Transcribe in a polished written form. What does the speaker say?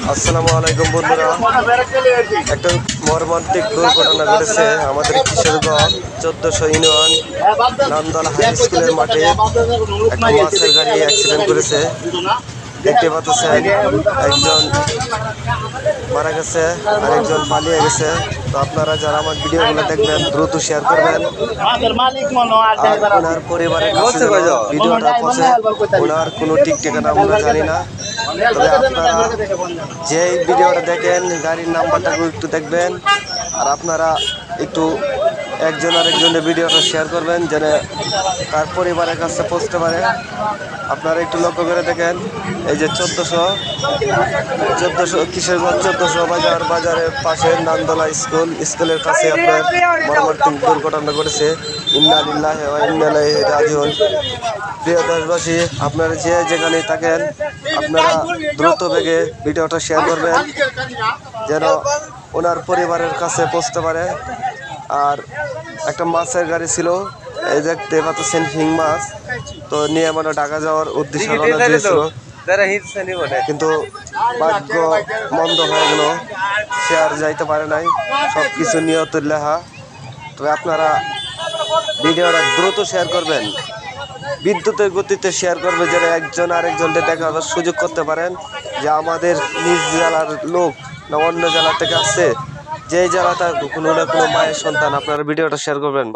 আসসালামু আলাইকুম বন্ধুরা, একটা মর্মান্তিক দুর্ঘটনা ঘটেছে আমাদের কিশোরগঞ্জ 1400 ইউনিয়ন নামদলা হাই স্কুলের মাঠে। একটা মাছের গাড়ি অ্যাক্সিডেন্ট করেছে। দেখতে পাচ্ছেন একজন মারা গেছে আর একজন পালিয়ে গেছে। তো আপনারা যারা আমার ভিডিওগুলো দেখবেন দ্রুত শেয়ার করবেন। আর ওনার পরিবারের কাছে ভিডিওটা পৌঁছে, ওনার কোনো ঠিক ঠিকানা আমরা জানি না। তবে আপনারা যে ভিডিওটা দেখেন গাড়ির নাম্বারটা একটু দেখবেন, আর আপনারা একটু একজন আরেকজনের ভিডিওটা শেয়ার করবেন যেন তার পরিবারের কাছে পৌঁছতে পারে। আপনারা একটু লক্ষ্য করে দেখেন, এই যে 1400 কিশোরগঞ্জ 1400 বাজারের পাশে নামদলা স্কুলের কাছে আপনার মর্মান্তিক দুর্ঘটনা ঘটেছে। ইন্না লিল্লাহি ওয়া ইন্না ইলাইহি রাজিউন। প্রিয় দেশবাসী, আপনারা যে যেখানে থাকেন আপনারা দ্রুত বেগে ভিডিওটা শেয়ার করবেন যেন ওনার পরিবারের কাছে পৌঁছতে পারে। আর একটা মাছের গাড়ি ছিল, এই দেখতে পাচ্ছেন হিং মাছ, তো নিয়ে মানে ঢাকা যাওয়ার উদ্দেশ্য রওনা দিয়েছিল, কিন্তু ভাগ্য মন্দ হয়ে গেল, সে আর যাইতে পারে নাই। সব কিছু নিয়তের লেখা। তবে আপনারা ভিডিওটা দ্রুত শেয়ার করবেন, বিদ্যুতের গতিতে শেয়ার করবে যেন একজন আরেকজনকে দেখার সুযোগ করতে পারেন যে আমাদের নিজ জেলার লোক না অন্য জেলা থেকে আসছে। যেই জেলাটা কোনো না কোনো মায়ের সন্তান, আপনারা ভিডিওটা শেয়ার করবেন।